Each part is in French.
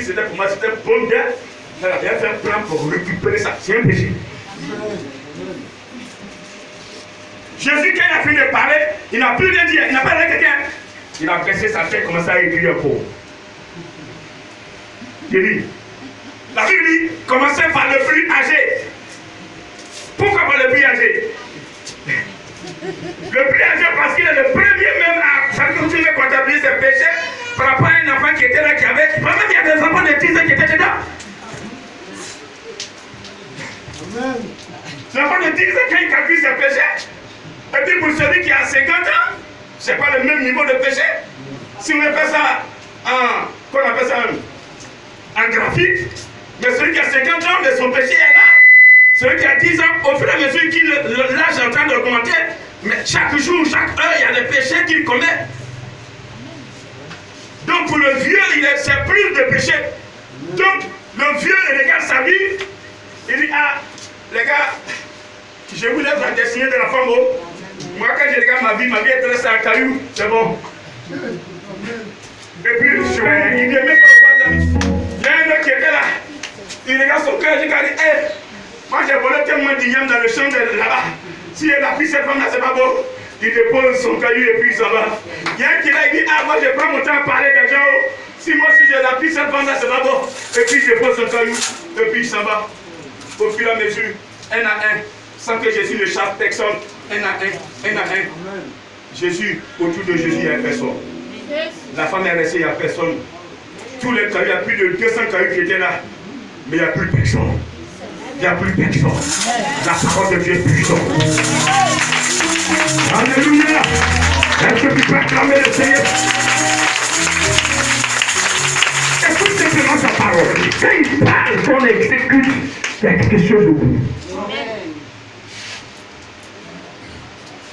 c'était pour moi, c'était bon d'air. Elle a bien fait un plan pour récupérer ça. C'est un péché. Jésus, quand il a fini de parler, il n'a plus rien dit. Il n'a pas dit à quelqu'un. Il a baissé sa tête, commencé à écrire pour. Il dit, la Bible dit, commencez par le plus âgé. Pourquoi par le plus âgé? Le plus âgé parce qu'il est le premier même à faire continuer de comptabiliser ses péchés par rapport à un enfant qui était là, qui avait. Même il y a des enfants de 10 ans qui étaient dedans. L'enfant de 10 ans, quand il calcule ses péchés, et puis pour celui qui a 50 ans, c'est pas le même niveau de péché. Si on fait ça en, qu'on appelle ça en graphique, mais celui qui a 50 ans, mais son péché est là. Celui qui a 10 ans, au fur et à mesure qu'il l'âge est en train de augmenter, mais chaque jour, chaque heure, il y a des péchés qu'il commet. Donc pour le vieux, c'est plus de péché. Donc le vieux, il regarde sa vie, il dit, ah, les gars, je vous laisse la destinée de la femme. Moi, quand je regarde ma vie est restée à caillou, c'est bon. Et puis, il dit, même pas il y a un autre qui était là. Il regarde son cœur, il dit, hey, moi j'ai volé tellement d'igname dans le champ de là-bas. Si elle a pris cette femme-là, c'est pas beau. Il dépose son caillou et puis il s'en va. Il y a un qui là, il dit, ah, moi je prends mon temps à parler des gens. Si moi aussi j'ai pris cette femme-là, c'est pas beau. Et puis il dépose son caillou et puis il s'en va. Au fur et à mesure, un à un, sans que Jésus ne chasse personne, un à un. Jésus, autour de Jésus, il n'y a personne. La femme est restée, il n'y a personne. Tous les cailloux, il y a plus de 200 cailloux qui étaient là. Mais il n'y a plus personne. Il n'y a plus personne. La parole de Dieu est puissante. Alléluia. Est-ce que tu peux acclamer le Seigneur? Écoute simplement sa parole. Quand il parle, qu'on exécute, il y a quelque chose au bout.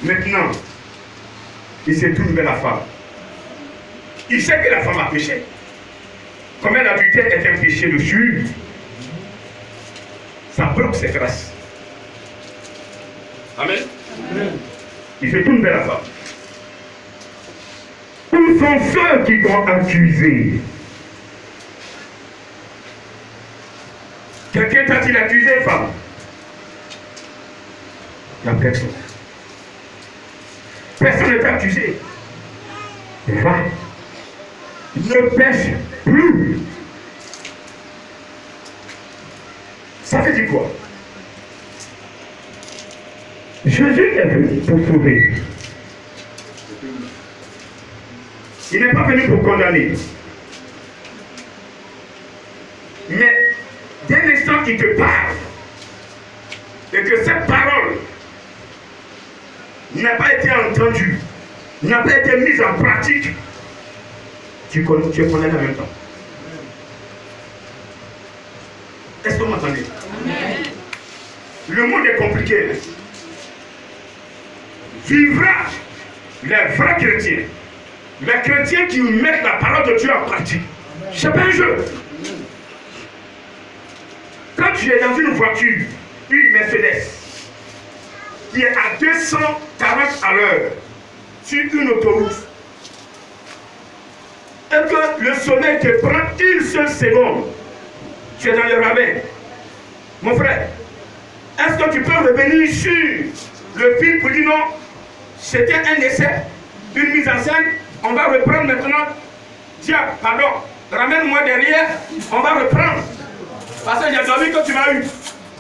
Maintenant, il s'est tourné vers la femme. Il sait que la femme a péché. Combien l'adultère est un péché dessus? Ça bloque ses grâces. Amen. Amen. Il se tourne vers la femme. Où sont ceux qui t'ont accusé? Quelqu'un t'a-t-il accusé, femme? Il n'y a personne. Personne ne t'a accusé. Va. Ne pêche plus. Ça veut dire quoi? Jésus est venu pour sauver. Il n'est pas venu pour condamner. Mais dès l'instant qu'il te parle, et que cette parole n'a pas été entendue, n'a pas été mise en pratique, tu connais en même temps. Est-ce que vous m'entendez? Le monde est compliqué. Vivra les vrais chrétiens. Les chrétiens qui mettent la parole de Dieu en pratique. C'est pas un jeu. Quand tu es dans une voiture, une Mercedes, qui est à 240 à l'heure, sur une autoroute, et que le soleil te prend une seule seconde, tu es dans le ravin. Mon frère, est-ce que tu peux revenir sur le film pour dire non, c'était un essai, une mise en scène, on va reprendre maintenant. Tiens, pardon, ramène-moi derrière, on va reprendre. Parce que j'ai dormi que tu m'as eu.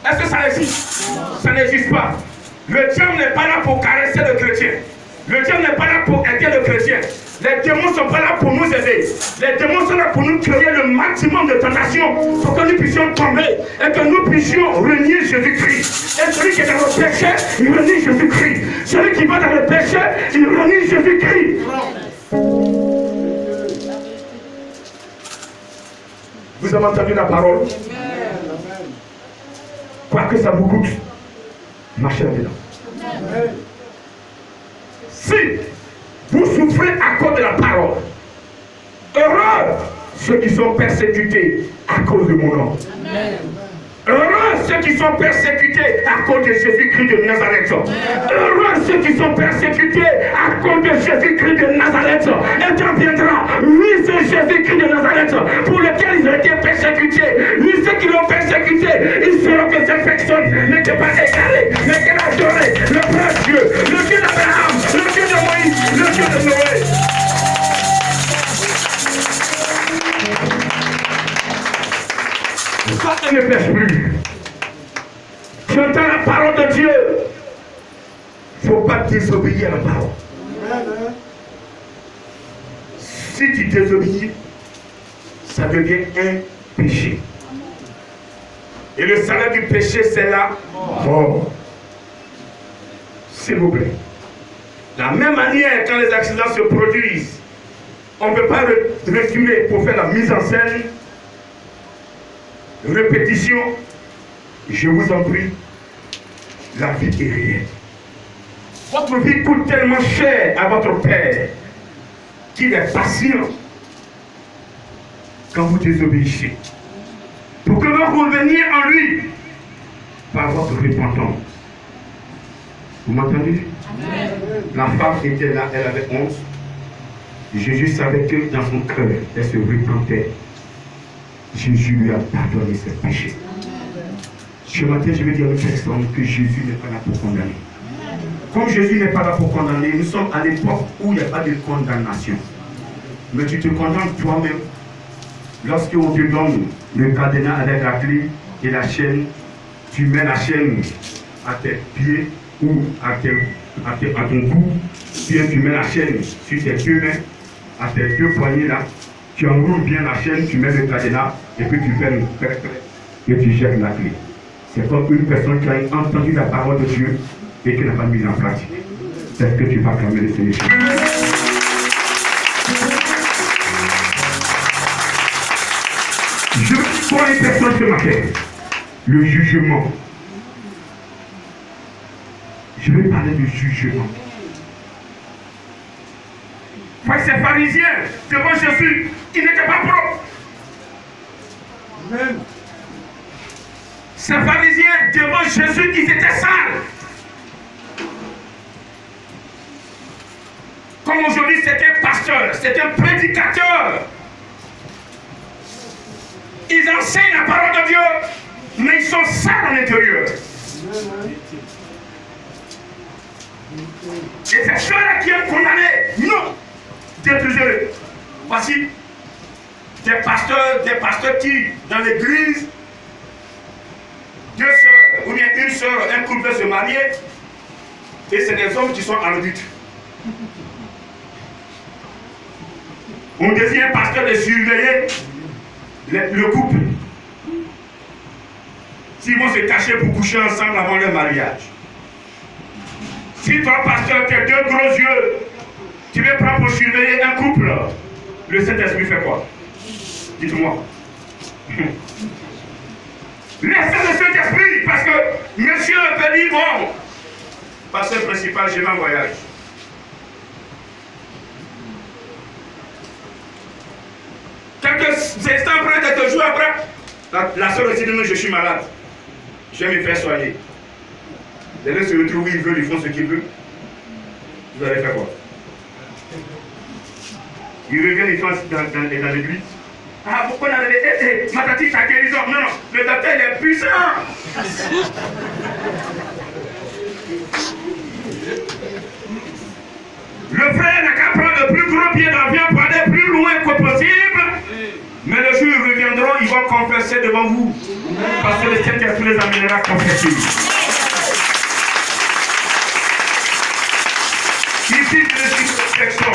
Est-ce que ça existe? Ça n'existe pas. Le diable n'est pas là pour caresser le chrétien. Le diable n'est pas là pour aider le chrétien. Les démons ne sont pas là pour nous aider. Les démons sont là pour nous créer le maximum de tentation pour que nous puissions tomber et que nous puissions renier Jésus-Christ. Et celui qui est dans le péché, il renie Jésus-Christ. Celui qui va dans le péché, il renie Jésus-Christ. Vous avez entendu la parole? Quoi que ça vous coûte, marchez là-dedans. Si vous souffrez à cause de la parole, heureux ceux qui sont persécutés à cause de mon nom. Heureux ceux qui sont persécutés à cause de Jésus-Christ de Nazareth. Heureux ceux qui sont persécutés à cause de Jésus-Christ de Nazareth. Et tu viendras, oui, c'est Jésus-Christ de Nazareth, pour lequel ils ont été persécutés, ni ceux qui l'ont persécuté, ils sauront que cette personne n'était pas égarée, mais qu'elle a adoré le vrai Dieu, le Dieu d'Abraham, le Dieu de Moïse, le Dieu de Noé. Ça ne pêche plus. Tu entends la parole de Dieu. Il ne faut pas désobéir à la parole. Si tu désobéis, ça devient un péché. Et le salaire du péché, c'est la mort. S'il vous plaît. De la même manière, quand les accidents se produisent, on ne peut pas reculer pour faire la mise en scène. Répétition, je vous en prie, la vie est réelle. Votre vie coûte tellement cher à votre Père qu'il est patient quand vous désobéissez. Pour que vous reveniez en lui par votre repentance. Vous m'entendez? La femme était là, elle avait honte. Jésus savait que dans son cœur, elle se repentait. Jésus lui a pardonné ses péchés. Ce matin, je vais dire à une personne que Jésus n'est pas là pour condamner. Comme Jésus n'est pas là pour condamner, nous sommes à l'époque où il n'y a pas de condamnation. Mais tu te condamnes toi-même. Lorsqu'on te donne le cadenas avec la clé et la chaîne, tu mets la chaîne à tes pieds ou à ton cou, puis tu mets la chaîne sur tes deux mains, à tes deux poignets là, tu enroules bien la chaîne, tu mets le cadenas et puis tu fais une prête et tu jettes la clé. C'est comme une personne qui a entendu la parole de Dieu et qui n'a pas mis en pratique. Est-ce que tu vas clamer le Seigneur? Je veux pour les personnes ce matin, le jugement. Je vais parler du jugement. Parce que ces pharisiens, devant Jésus, ils n'étaient pas propres. Amen. Ces pharisiens, devant Jésus, ils étaient sales. Comme aujourd'hui, c'est un pasteur, c'est un prédicateur. Ils enseignent la parole de Dieu, mais ils sont sales à l'intérieur. Et c'est ceux-là qui ont condamné. Non. Détruisez-le. Voici des pasteurs qui, dans l'église, deux sœurs, ou bien une sœur, un couple veut se marier, et c'est des hommes qui sont en lutte. On désire un pasteur de surveiller le couple. S'ils vont se cacher pour coucher ensemble avant leur mariage. Si toi, pasteur, tu as deux gros yeux, tu veux prendre pour surveiller un couple, le Saint-Esprit fait quoi? Dites-moi. Laissez le Saint-Esprit, parce que monsieur peut dire, bon, pasteur principal, je vais en voyage. Quelques instants après, quelques jours après, la soeur aussi dit, non, je suis malade. Je vais me faire soigner. Les gens se retrouvent où ils veulent, ils font ce qu'ils veulent. Vous allez faire quoi? Ils reviennent, ils sont dans l'église. Ah, pourquoi on a dit, Matati, ta guérison? Non, non, le docteur il est puissant. Le frère n'a qu'à prendre le plus gros pied d'avion pour aller plus loin que possible. Mais le jour où ils reviendront, ils vont confesser devant vous. Parce que le Saint-Esprit les amènera à confesser. Ici, c'est le type de réflexion.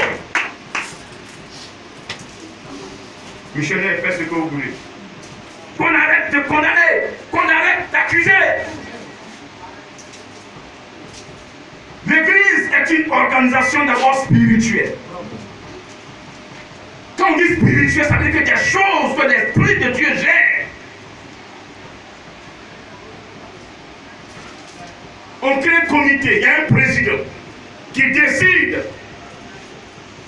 Missionnaire, faites ce que vous voulez. Qu'on arrête de condamner, qu'on arrête d'accuser. L'église est une organisation d'abord spirituelle. Quand on dit spirituel, ça veut dire que des choses que l'Esprit de Dieu gère. On crée un comité, il y a un président qui décide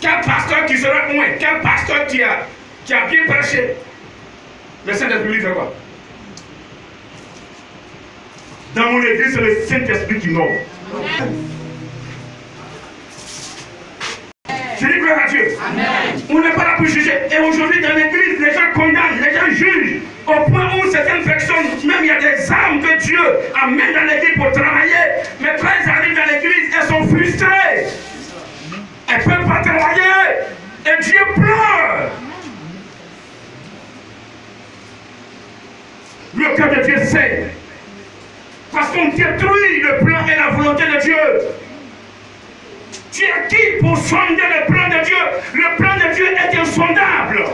quel pasteur qui sera loin, quel pasteur qui a bien prêché. Le Saint-Esprit fait quoi? Dans mon église, c'est le Saint-Esprit qui nomme. Je dis gloire à Dieu. Amen. On n'est pas là pour juger. Et aujourd'hui, dans l'église, les gens condamnent, les gens jugent. Dieu amène dans l'église pour travailler, mais quand elles arrivent dans l'église, elles sont frustrées. Elles ne peuvent pas travailler. Et Dieu pleure. Le cœur de Dieu saigne. Parce qu'on détruit le plan et la volonté de Dieu. Tu es qui pour sonder le plan de Dieu? Le plan de Dieu est insondable.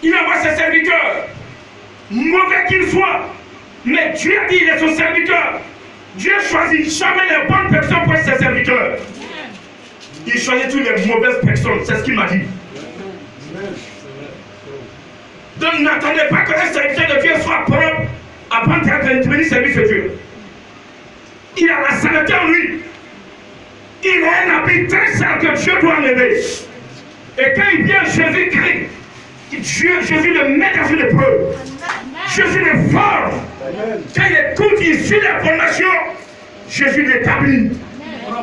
Il envoie ses serviteurs, mauvais qu'ils soient, mais Dieu a dit il est son serviteur. Dieu choisit jamais les bonnes personnes pour être ses serviteurs. Il choisit toutes les mauvaises personnes, c'est ce qu'il m'a dit. Donc n'attendez pas que le serviteur de Dieu soit propre avant de venir servir ce Dieu. Il a la sainteté en lui. Il a un habit très sale que Dieu doit enlever. Et quand il vient Jésus-Christ, Jésus le met dans une épreuve. Jésus le forme. Quand il écoute, il suit la formation. Jésus l'établit.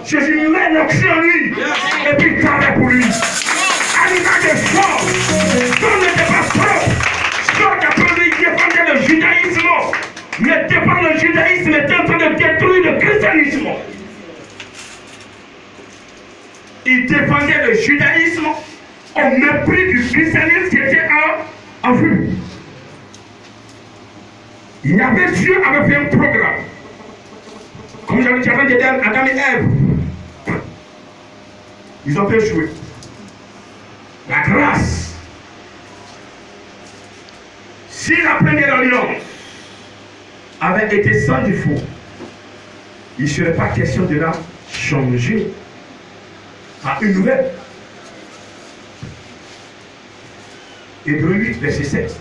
Jésus met l'onction en lui. Et puis il travaille pour lui. À l'image de Saul, Saul n'était pas propre. Saul il défendait le judaïsme. Mais défendre le judaïsme était en train de détruire le christianisme. Il défendait le judaïsme au mépris du christianisme qui était en vue. Il y avait Dieu avait fait un programme. Comme j'avais dit avant Adam et Ève. Ils ont fait jouer. La grâce. Si la première alliance avait été sans défaut, il ne serait pas question de la changer à une nouvelle. Hébreux 8, verset 7.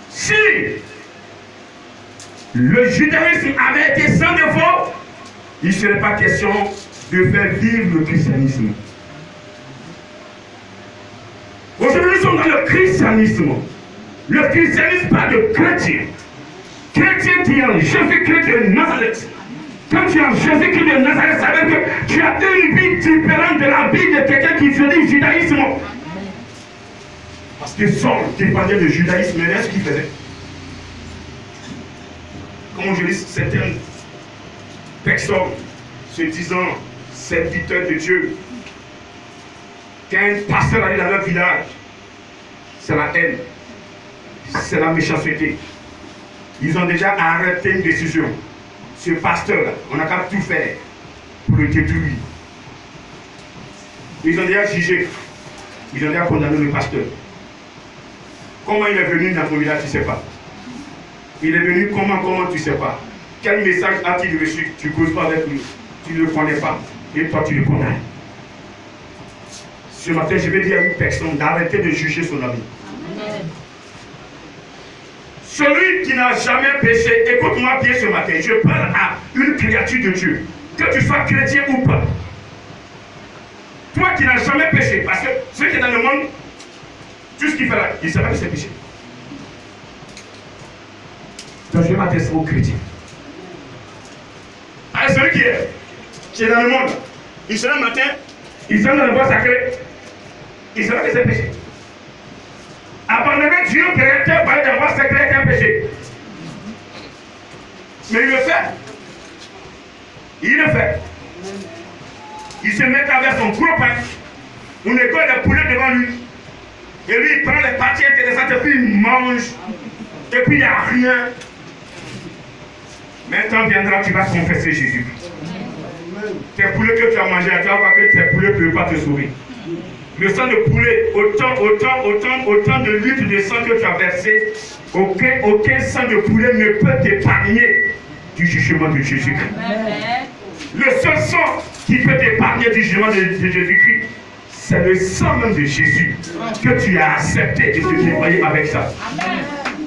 Si le judaïsme avait été sans défaut, il ne serait pas question de faire vivre le christianisme. Aujourd'hui, nous sommes dans le christianisme. Le christianisme parle de chrétien. Chrétien qui est en Jésus-Christ de Nazareth. Quand tu es en Jésus-Christ de Nazareth, ça veut dire que tu as une vie différente de la vie de quelqu'un qui se dit judaïsme. Parce que Saul dépendait du judaïsme, mais est-ce qu'il faisait? Comme je dis, certaines personnes se disant serviteurs de Dieu, quand un pasteur arrive dans leur village, c'est la haine, c'est la méchanceté. Ils ont déjà arrêté une décision. Ce pasteur-là, on n'a qu'à tout faire pour le détruire. Ils ont déjà jugé, ils ont déjà condamné le pasteur. Comment il est venu dans ton village, tu ne sais pas. Il est venu comment, tu ne sais pas. Quel message a-t-il reçu? Tu ne causes pas avec lui. Tu ne le connais pas. Et toi, tu le connais. Ce matin, je vais dire à une personne d'arrêter de juger son ami. Amen. Celui qui n'a jamais péché, écoute-moi bien ce matin. Je parle à une créature de Dieu. Que tu sois chrétien ou pas. Toi qui n'as jamais péché. Parce que celui qui est dans le monde, tout ce qu'il fait là, il ne sait pas que c'est péché. Donc je vais m'adresser aux chrétiens. Alors celui qui est dans le monde, il sera le matin, il sera dans le bois sacré, il sera que c'est péché. Abandonner Dieu créateur par le bois sacré est un péché. Mais il le fait. Il le fait. Il se met avec son gros pain, on écoute les poulets devant lui. Et lui, il prend les parties intéressantes et puis il mange. Et puis il n'y a rien. Maintenant viendra, tu vas confesser Jésus. Tes poulets que tu as mangés, tu vas voir que tes poulets ne peuvent pas te sauver. Le sang de poulet, autant de litres de sang que tu as versé, aucun sang de poulet ne peut t'épargner du jugement de Jésus-Christ. Le seul sang qui peut t'épargner du jugement de Jésus-Christ, c'est le sang même de Jésus que tu as accepté de te nettoyer avec ça.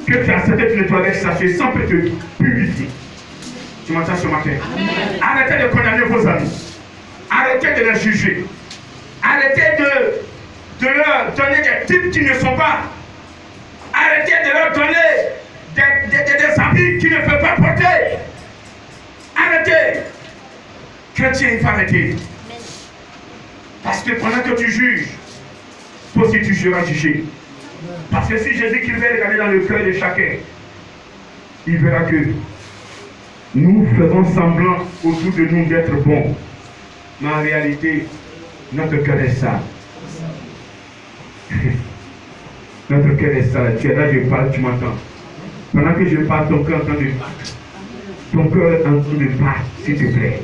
Que tu as accepté de te nettoyer avec ça. Ce sang peut te purifier. Tu m'entends ce matin? Arrêtez de condamner vos amis. Arrêtez de les juger. Arrêtez de leur donner des types qui ne sont pas. Arrêtez de leur donner des habits qu'ils ne peuvent pas porter. Arrêtez. Chrétien, il faut arrêter. Parce que pendant que tu juges, toi aussi tu seras jugé. Parce que si Jésus qui veut regarder dans le cœur de chacun, il verra que nous faisons semblant autour de nous d'être bons. Mais en réalité, notre cœur est sale. Notre cœur est sale. Tu es là, je parle, tu m'entends. Pendant que je parle, ton cœur est en train de battre. Ton cœur est en train de battre, s'il te plaît.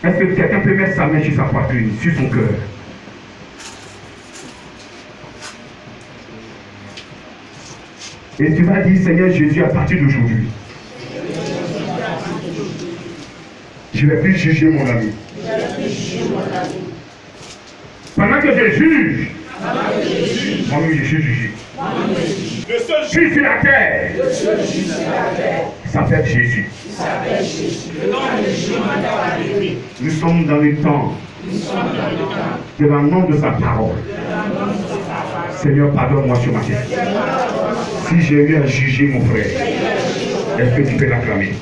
Est-ce que quelqu'un peut mettre sa main sur sa poitrine, sur son cœur? Et tu vas dire, Seigneur Jésus, à partir d'aujourd'hui, je ne vais plus juger mon ami. Pendant que je juge, moi-même je suis jugé. Le seul juge sur la terre s'appelle Jésus. Nous sommes dans le temps de l'annonce de sa parole. Seigneur, pardonne-moi sur ma tête. Si j'ai eu à juger mon frère, est-ce que tu peux l'acclamer?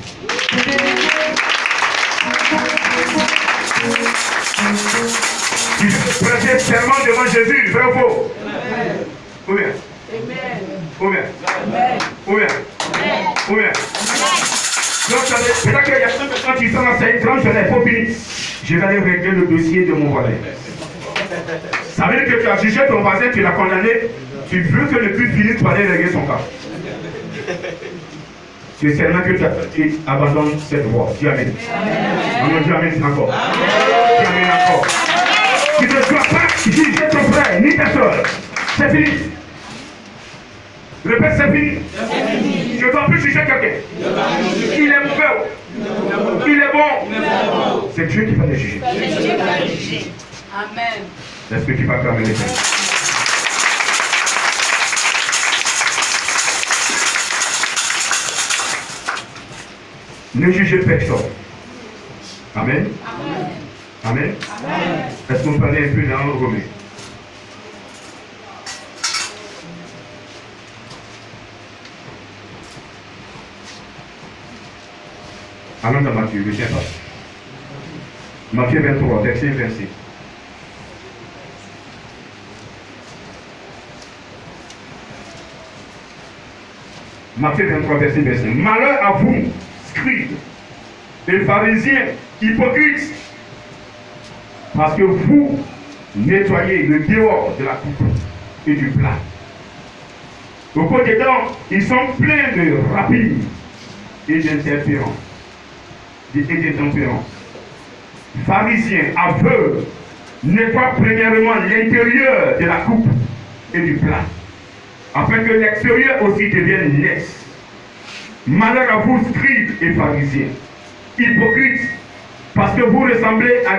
Tu prêtais serment devant Jésus, vrai ou faux? Ou bien? Ou bien? Ou bien? Ou bien? Peut-être qu'il y a 100 personnes qui sont dans cette tranche, je n'ai pas fini. Je vais aller régler le dossier de mon voisin. Ça veut dire que tu as jugé ton voisin, tu l'as condamné, tu veux que le plus finisse par aller régler son cas. C'est seulement que tu abandonnes cette voie. Dis Amen. On dit Amen encore. Dis Amen encore. Tu ne dois pas juger ton frère, ni ta soeur. C'est fini. Répète, c'est fini. Je ne dois plus juger quelqu'un. Il est mauvais. Il est bon. C'est Dieu qui va le juger. Amen. Est-ce que tu vas acclamer les gens? Ne jugez personne. Amen. Amen. Amen. Est-ce qu'on parlait un peu dans le Romain? Allons dans Matthieu, ne tiens pas. Matthieu 23, verset 26. Matthieu 23, verset 26. Malheur à vous, scribes et pharisiens, hypocrites, parce que vous nettoyez le dehors de la coupe et du plat. Au côté dedans, ils sont pleins de rapines et d'interférences. Pharisiens, aveugles, nettoient premièrement l'intérieur de la coupe et du plat, afin que l'extérieur aussi devienne net. Malheur à vous, scribes et pharisiens, hypocrites, parce que vous ressemblez à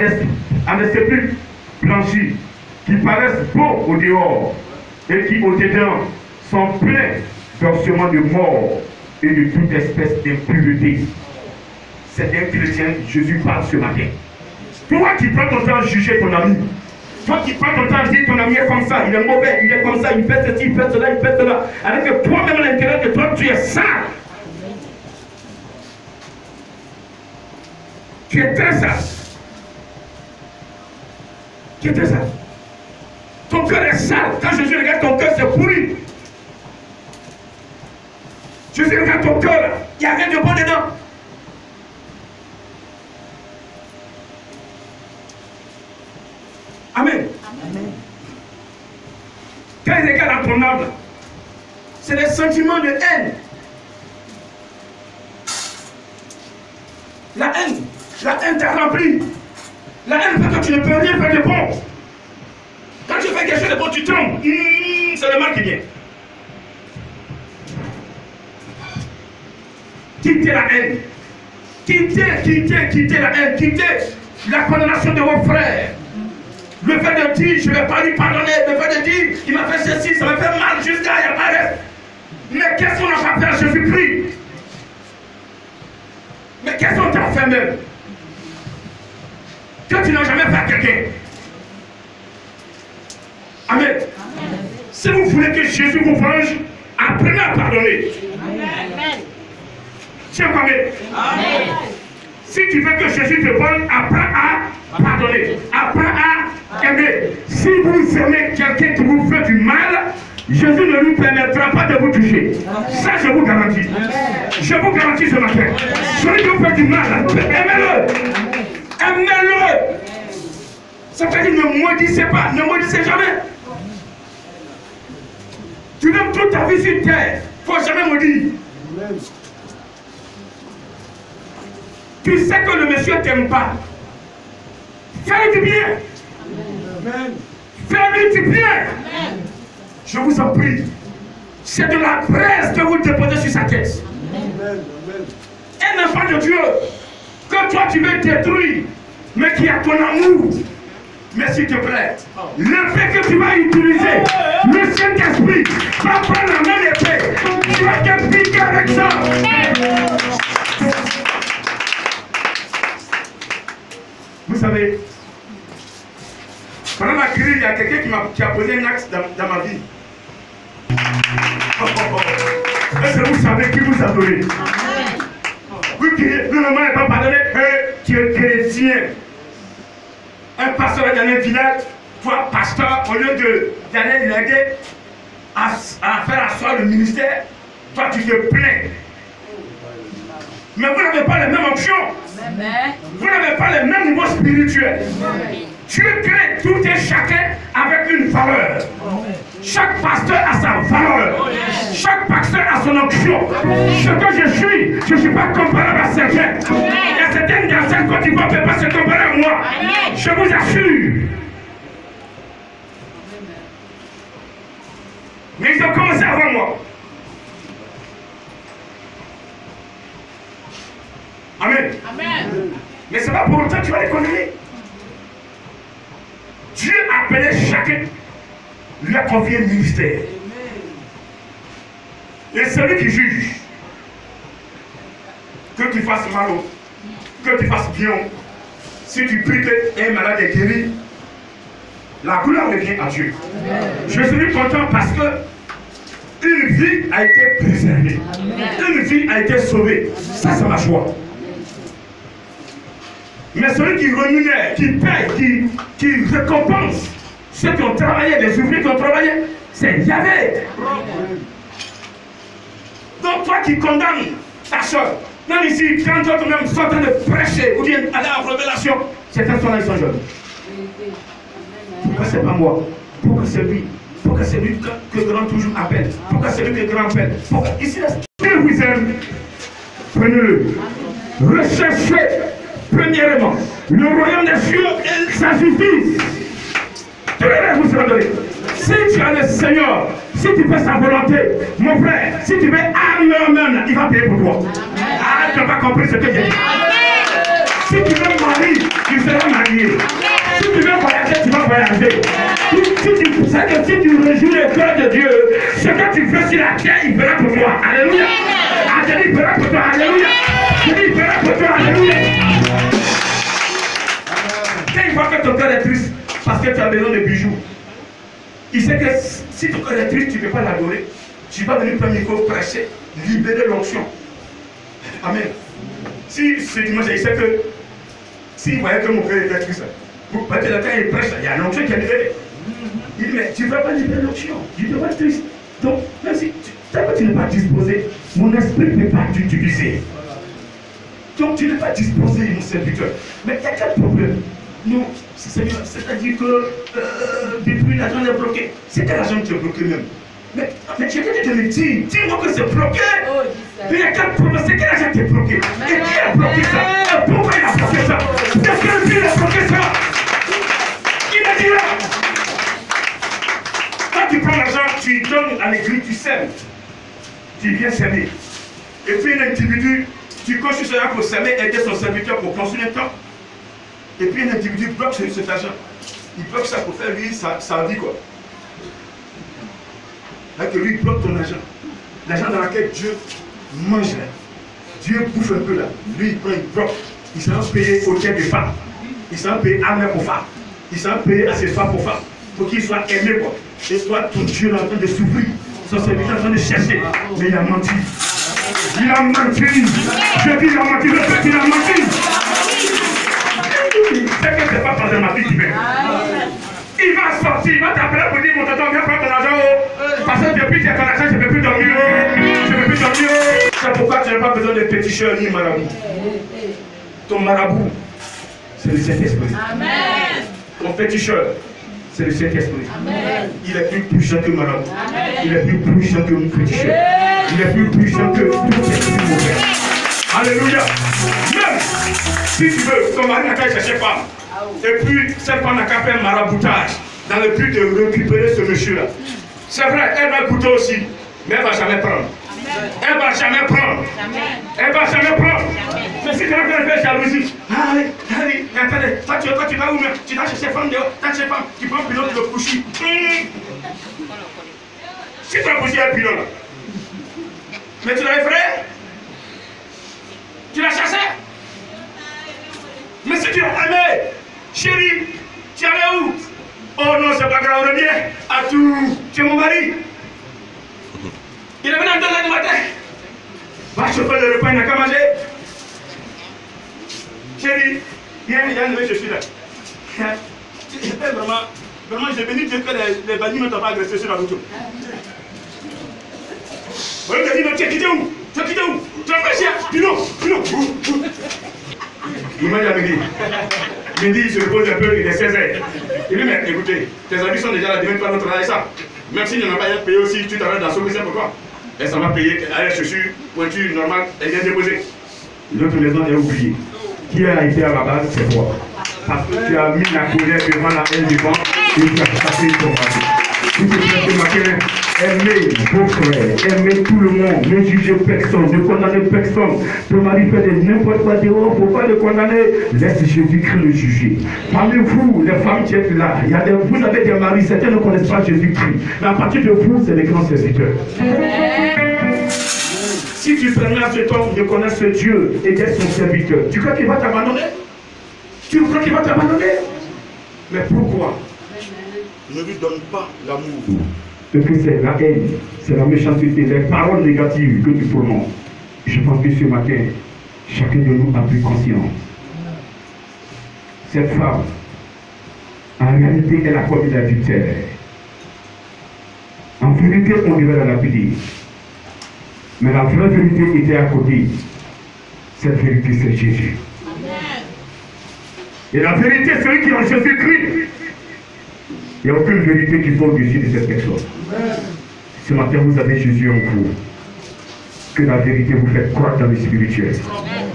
des sépulcres blanchis, qui paraissent beaux au dehors, et qui au dedans sont pleins d'ossements de mort et de toute espèce d'impureté. C'est un chrétien, Jésus parle ce matin. Toi qui prends ton temps à juger ton ami, toi qui prends ton temps à dire ton ami est comme ça, il est mauvais, il est comme ça, il fait ceci, il fait cela, il fait cela, alors que toi-même à l'intérieur de toi, tu es sale. Tu es très sale. Tu es très sale. Ton cœur est sale. Quand Jésus regarde ton cœur, c'est pourri. Jésus regarde ton cœur, il n'y a rien de bon dedans. Amen. Amen. Quand il regarde dans ton âme, c'est les sentiments de haine. La haine t'a rempli. La haine fait que tu ne peux rien faire de bon. Quand tu fais quelque chose de bon, tu tombes. C'est le mal qui vient. Quittez la haine. Quittez la haine. Quittez la condamnation de vos frères. Le fait de dire, je ne vais pas lui pardonner. Le fait de dire, il m'a fait ceci, ça me fait mal jusqu'à il n'y a pas reste. Mais qu'est-ce qu'on a pas fait à Jésus-Christ? Mais qu'est-ce qu'on t'a fait même? Que tu n'as jamais fait à quelqu'un. Amen. Amen. Si vous voulez que Jésus vous venge, apprenez à pardonner. Amen. Tiens, Amen. Amen. Si tu veux que Jésus te venge, apprends à pardonner. Apprends à aimer. Si vous aimez quelqu'un qui vous fait du mal, Jésus ne lui permettra pas de vous toucher. Ça, je vous garantis. Je vous garantis ce matin. Celui qui vous fait du mal, aimez-le. Aimez-le. Ça veut dire ne maudissez pas, ne maudissez jamais. Tu donnes toute ta vie sur terre. Il ne faut jamais maudire. Tu sais que le monsieur ne t'aime pas. Fais-lui du bien. Fais-lui du bien. Je vous en prie. C'est de la braise que vous déposez sur sa tête. Un enfant de Dieu que toi tu veux détruire, mais qui a ton amour. Mais s'il te plaît, l'épée que tu vas utiliser, le Saint-Esprit va prendre la même épée. Tu vas te piquer avec ça. Vous savez, pendant ma crise, il y a quelqu'un qui a posé un axe dans ma vie. Est-ce que vous savez qui vous adorez? Oui, le moment n'est pas pardonné. Tu es chrétien. Un pasteur est dans un village, toi, pasteur, au lieu d'aller l'aider à faire asseoir le ministère, toi, tu te plains. Mais vous n'avez pas les mêmes options. Vous n'avez pas les mêmes niveaux spirituels. Dieu crée tout et chacun avec une valeur. Chaque pasteur a sa valeur. Chaque pasteur a son option. Ce que je ne suis pas comparable à certains. Il y a certaines personnes quand ils ne peuvent pas se comparer à moi. Je vous assure. Mais ils ont commencé avant moi. Amen. Mais ce n'est pas pour autant que tu vas les condamner. Dieu appelait chacun, lui a confié un ministère. Et celui qui juge, que tu fasses mal, que tu fasses bien, si tu pries qu'un malade est guéri, la gloire revient à Dieu. Je suis content parce que une vie a été préservée. Une vie a été sauvée. Ça, c'est ma joie. Mais celui qui rémunère, qui paye, qui récompense ceux qui ont travaillé, les ouvriers qui ont travaillé, c'est Yahvé. Donc toi qui condamnes ta soeur, même ici, quand d'autres même sont en train de prêcher ou bien aller en révélation, certains sont là, ils sont jeunes. Pourquoi c'est pas moi? Pourquoi c'est lui? Pourquoi c'est lui que grand toujours appelle? Pourquoi c'est lui que grand appelle? Pourquoi? Ici, Dieu vous aime. Prenez-le. Recherchez. Premièrement, le royaume des cieux et sa justice. Tous les rêves vous seront donnés. Si tu as le Seigneur, si tu fais sa volonté, mon frère, si tu veux Amen, il va payer pour toi. Ah, tu n'as pas compris ce que j'ai dit. Si tu veux marier, tu seras marié. Si tu veux voyager, tu vas voyager. Tu sais que si tu rejoues le cœur de Dieu, ce que tu fais sur la terre, il fera pour toi. Alléluia. Il fera pour toi. Alléluia. Il fera pour toi. Alléluia. Quand il voit que ton cœur est triste parce que tu as besoin de bijoux, il sait que si ton cœur est triste, tu ne peux pas l'adorer. Tu vas venir prendre le micro, prêcher, libérer l'onction. Amen. Si ce dimanche, il sait que s'il voyait que mon cœur était triste, parce que quand il prêche, il y a l'onction qui est libérée. Il dit, mais tu ne vas pas libérer l'onction. Tu ne vas pas être triste. Donc, même si tu n'es pas disposé, mon esprit ne peut pas t'utiliser. Donc tu n'es pas disposé, mon serviteur. Mais il y a quel problème? Non, c'est-à-dire que depuis l'argent est bloqué. C'est quel argent qui est bloqué même? Mais j'ai quelqu'un qui me dit, dis-moi que c'est bloqué. Mais il y a quel problème? C'est quel argent qui est bloqué? Et qui a bloqué ça? Et pourquoi il a bloqué ça? Parce que lui, il a bloqué ça. Il a dit là. Quand tu prends l'argent, tu donnes à l'église, tu sèmes. Tu viens s'aimer. Et puis un individu, tu coches cela pour s'aimer, aider son serviteur pour construire un temps. Et puis un individu bloque cet argent. Il bloque ça pour faire lui sa vie quoi. Là que lui bloque ton argent. L'argent dans lequel Dieu mange là. Dieu bouffe un peu là. Lui il prend, il bloque. Il s'en payer au tiers des femmes. Il s'en payer à mère pour femme. Il s'en payer à ses femmes pour femmes. Pour qu'il soit aimé quoi. Et toi, ton Dieu est en train de souffrir. Son serviteur est en train de chercher. Mais il a menti. Il a menti. Je dis il a menti. Le fait qu'il a menti. C'est que ce n'est pas par ma vie qui vient. Il va sortir, il va t'appeler pour dire, mon tonton, viens prendre ton argent. Parce que depuis que tu as ton argent, je ne peux plus dormir. Je ne peux plus dormir. C'est pourquoi tu n'as pas besoin de féticheur ni marabout. Ton marabout, c'est le Saint-Esprit. Amen. Ton féticheur, c'est le Saint-Esprit. Il est plus puissant que marabout. Il est plus puissant que mon féticheur. Il est plus puissant que tout esprit mauvais. Alléluia. Même si tu veux, ton mari n'a qu'à chercher femme. Et puis, cette femme n'a qu'à faire un maraboutage dans le but de récupérer ce monsieur-là. C'est vrai, elle va goûter aussi, mais elle ne va jamais prendre. Elle ne va jamais prendre. Elle ne va jamais prendre. Mais si tu vas faire jalousie, allez, attendez, toi tu vas où même? Tu vas chercher femme dehors, tu vas chercher femme, tu prends pilote de coucher. Si tu as poussé un pilote là, mais tu l'as effrayé? Tu l'as chassé? Mais si tu l'as aimé, chérie, tu allais où? Oh non, c'est pas grave, reviens à tout. Tu es mon mari. Il est venu à 2 h du matin. Va chauffer le repas, il n'a qu'à manger. Chérie, viens, je suis là. Vraiment, j'ai béni Dieu que les bandits ne t'ont pas agressé sur la route. Oui, tu as dit, non, tu as quitté où? Tu as quitté où? Tu as fait chier? Pino. Il m'a dit à midi. Midi, il se repose un peu, il est 16 h. Il dit, mais écoutez, tes amis sont déjà là, demain tu vas nous travailler ça. Même s'il ne m'a pas payé aussi, tu t'arrêtes dans ce que c'est pourquoi. Et ça m'a payé, allez, chaussures, pointure, normale, elle vient déposer. L'autre maison est oubliée. Qui a été à la base, c'est toi. Parce que tu as mis la colère devant la haine devant et tu as cassé ton mari. Tu te fais ce matin, aimer vos frères, aimer tout le monde, ne juger personne, ne condamner personne. Ton mari fait de n'importe quoi dehors, il ne faut pas le condamner. Laisse Jésus-Christ le juger. Parmi vous, les femmes qui êtes là, vous avez des maris, certains ne connaissent pas Jésus-Christ. Mais à partir de vous, c'est les grands serviteurs. Si tu permets à cet homme de connaître ce Dieu et d'être son serviteur, tu crois qu'il va t'abandonner? Tu crois qu'il va t'abandonner? Mais pourquoi? Ne lui donne pas l'amour. Parce que c'est la haine, c'est la méchanceté, les paroles négatives que tu prononces. Je pense que ce matin, chacun de nous a pris conscience. Cette femme, en réalité, elle a commis l'adultère. En vérité, on devait la lapider. Mais la vraie vérité était à côté. Cette vérité, c'est Jésus. Amen. Et la vérité, c'est celui qui est en Jésus-Christ. Il n'y a aucune vérité qui tombe au-dessus de cette personne. Amen. Ce matin, vous avez Jésus en vous. Que la vérité vous fait croire dans le spirituel. Amen.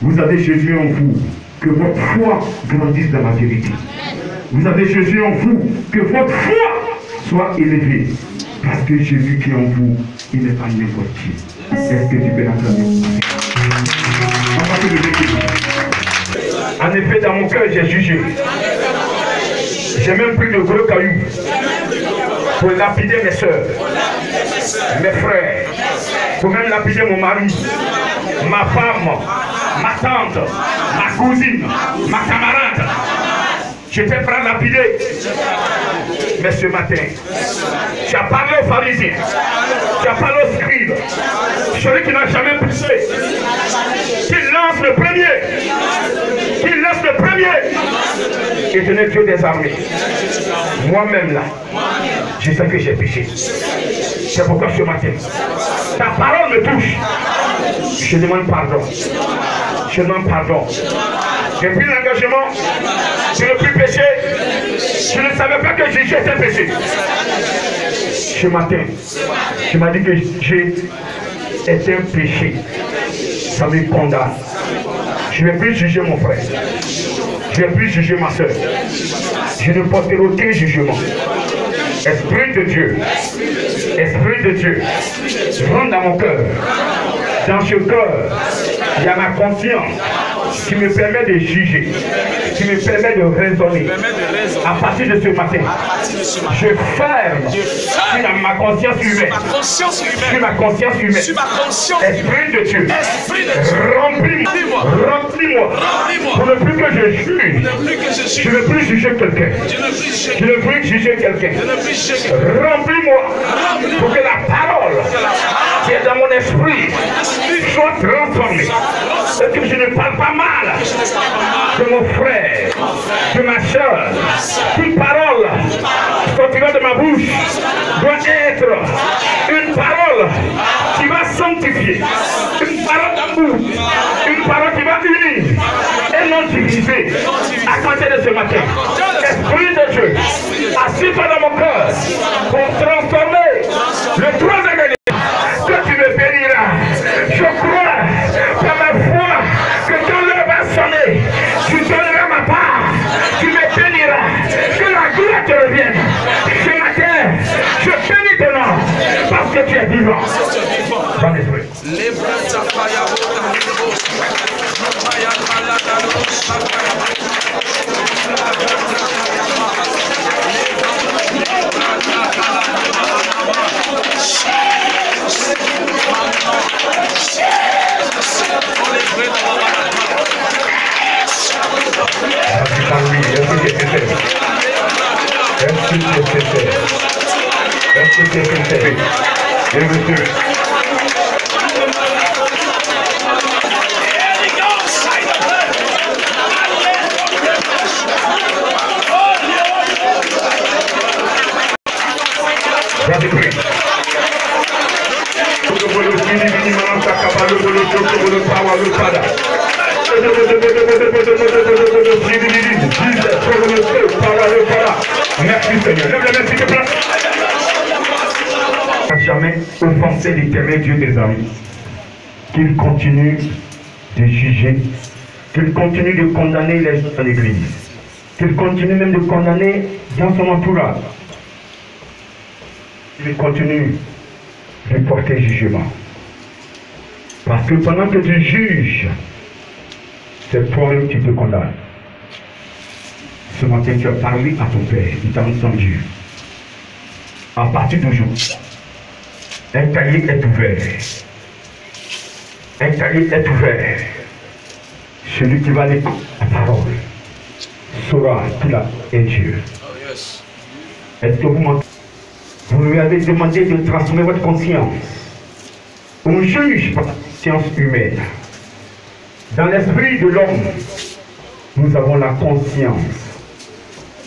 Vous avez Jésus en vous. Que votre foi grandisse dans la vérité. Amen. Vous avez Jésus en vous. Que votre foi soit élevée. Parce que Jésus qui est en vous, il n'est pas n'importe qui. Est-ce que tu peux l'acclamer? En effet, dans mon cœur, j'ai jugé. J'ai même pris de gros cailloux pour lapider mes soeurs, mes frères, pour même lapider mon mari, ma femme, ma tante, ma cousine, ma camarade. J'étais prêt à lapider. Mais ce matin, tu as parlé aux pharisiens, tu as parlé aux scribes, celui qui n'a jamais poussé, qu'il lance le premier, qu'il lance le premier. Éternel Dieu des armées, moi-même là, je sais que j'ai péché. C'est pourquoi ce matin, ta parole me touche. Je demande pardon. Je demande pardon. J'ai pris l'engagement, je ne plus pécher. Je ne savais pas que Jésus était péché. Ce matin, tu m'as dit que j'ai été un péché. Ça me condamne. Je ne vais plus juger mon frère. Je ne vais plus juger ma soeur. Je ne porterai aucun jugement. Esprit de Dieu, rentre dans mon cœur. Dans ce cœur, il y a ma conscience qui me permet de juger, qui me permet de raisonner. À partir de ce matin, je ferme sur ma conscience humaine. Sur ma conscience humaine. Esprit de Dieu, remplis-moi. Pour ne plus que je juge. Je ne veux plus juger quelqu'un. Je ne veux plus juger quelqu'un. Remplis-moi pour que la parole qui est dans mon esprit soit transformée. Et que je ne parle pas mal de mon frère, de ma soeur. Toute parole qui va de ma bouche doit être une parole qui va sanctifier, une parole d'amour, une parole qui va unir et non diviser. À compter de ce matin, Esprit de Dieu, assieds-toi dans mon cœur pour transformer le troisième élément que tu me béniras. Je crois par la foi que quand l'heure va sonner, tu donneras ma part, tu me béniras, que la gloire te revienne. Ce matin, je bénis ton nom parce que tu es vivant. Dans l'esprit. Merci Seigneur. Lève la main s'il te plaît. Jamais offenser l'Éternel Dieu des armées. Qu'il continue de juger, qu'il continue de condamner les gens dans l'église, qu'il continue même de condamner dans son entourage. Il continue de porter jugement. Parce que pendant que tu juges, c'est toi-même qui te condamnes. Ce matin, tu as parlé à ton Père, il t'a entendu. À partir d'aujourd'hui, un cahier est ouvert. Un cahier est ouvert. Celui qui va l'écouter la parole saura qu'il est Dieu. Est-ce que vous lui avez demandé de transmettre votre conscience? On juge par la conscience humaine. Dans l'esprit de l'homme, nous avons la conscience.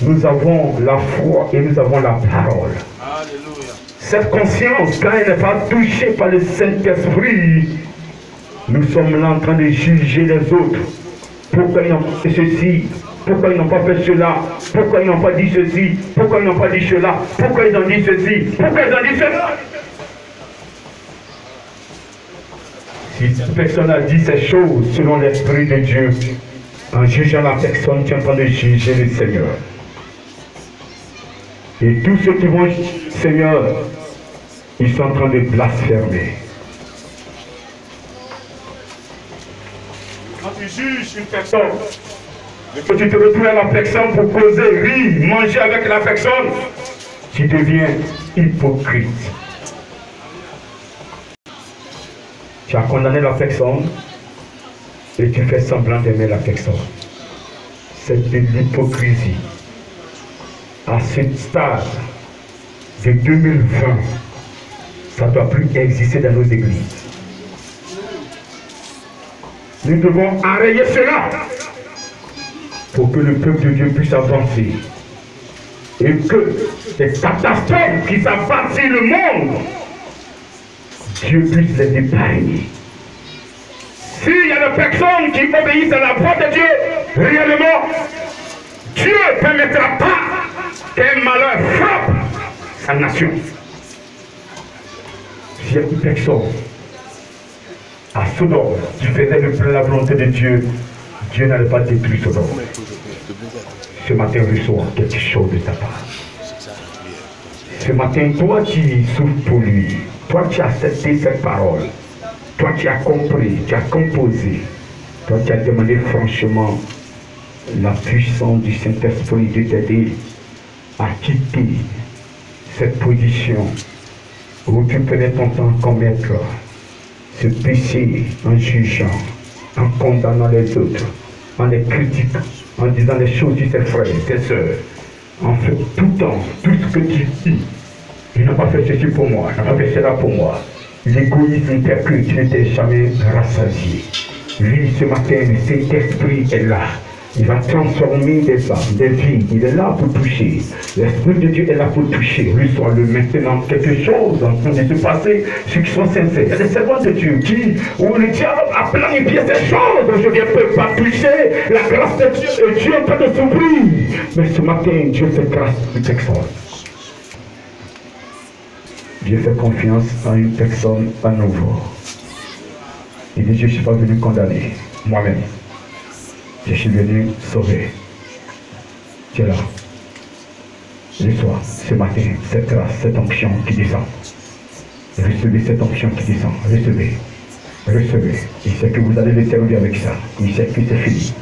Nous avons la foi et nous avons la parole. Alléluia. Cette conscience, quand elle n'est pas touchée par le Saint-Esprit, nous sommes là en train de juger les autres. Pourquoi ils n'ont pas fait ceci? Pourquoi ils n'ont pas fait cela? Pourquoi ils n'ont pas dit ceci? Pourquoi ils n'ont pas dit cela? Pourquoi ils ont dit ceci? Pourquoi ils ont dit cela? Si cette personne a dit ces choses selon l'Esprit de Dieu, en jugeant la personne, tu es en train de juger le Seigneur. Et tous ceux qui vont, Seigneur, ils sont en train de blasphémer. Quand tu juges une personne, que tu te retrouves à la personne pour causer, rire, manger avec la personne, tu deviens hypocrite. Tu as condamné la personne et tu fais semblant d'aimer la personne. C'est de l'hypocrisie. À ce stade de 2020, ça ne doit plus exister dans nos églises. Nous devons enrayer cela pour que le peuple de Dieu puisse avancer et que les catastrophes qui s'abattent sur le monde, Dieu puisse les épargner. S'il y a des personnes qui obéissent à la voix de Dieu, réellement, Dieu ne permettra pas qu'un malheur frappe sa nation. S'il y a une personne à Sodome qui faisait la volonté de Dieu, Dieu n'allait pas détruire Sodome. Ce matin, reçois quelque chose de ta part. Ce matin, toi qui souffres pour lui, toi qui as accepté cette parole, toi qui as compris, tu as composé, toi qui as demandé franchement la puissance du Saint-Esprit de t'aider à quitter cette position où tu prenais ton temps commettre ce péché en jugeant, en condamnant les autres, en les critiquant, en disant les choses de tes frères, tes sœurs. En fait, tout le temps, tout ce que tu dis, ils n'ont pas fait ceci pour moi, ils n'ont pas fait cela pour moi. L'égoïsme fait que tu n'étais jamais rassasié. Lui, ce matin, le Saint-Esprit est là. Il va transformer des femmes, des vies. Il est là pour toucher. L'Esprit de Dieu est là pour toucher. Reçois-le maintenant. Quelque chose en train de se passer. Ceux qui sont sincères. Il y a des servants de Dieu où le diable a planifié ces choses. Je ne peux pas toucher. La grâce de Dieu, et Dieu est en train de s'ouvrir. Mais ce matin, Dieu fait grâce à une personne. Dieu fait confiance à une personne à nouveau. Il dit, je ne suis pas venu condamner moi-même. Je suis venu sauver. Tu es là. Reçois ce matin cette grâce, cette onction qui descend. Recevez cette onction qui descend. Recevez. Recevez. Il sait que vous allez le servir avec ça. Il sait que c'est fini.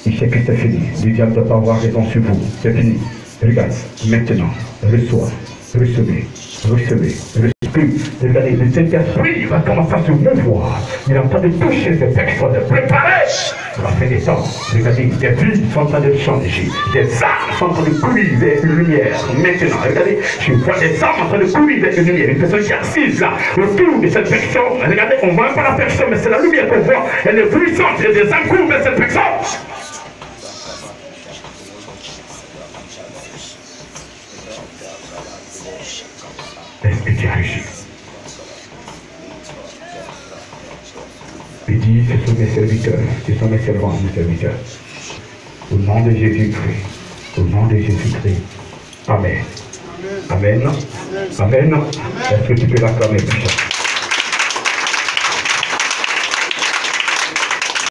Il sait que c'est fini. Le diable ne doit pas avoir raison sur vous. C'est fini. Regarde. Maintenant. Reçois. Recevez. Recevez. Regardez, le Saint-Esprit va commencer à se mouvoir. Il est en train de toucher ces personnes, de préparer la fin des temps. Regardez, des vies sont en train de changer. Des âmes sont en train de courir vers une lumière. Maintenant, regardez, je vois des âmes en train de courir vers une lumière. Une personne qui est assise là, autour de cette personne. Regardez, on ne voit pas la personne, mais c'est la lumière qu'on voit. Elle est puissante. Il y a des âmes courent vers cette personne. Est-ce que tu as réussi? Il dit, ce sont mes serviteurs, ce sont mes servants, mes serviteurs. Au nom de Jésus-Christ, au nom de Jésus-Christ. Amen. Amen. Amen. Est-ce que tu peux l'acclamer, puissant?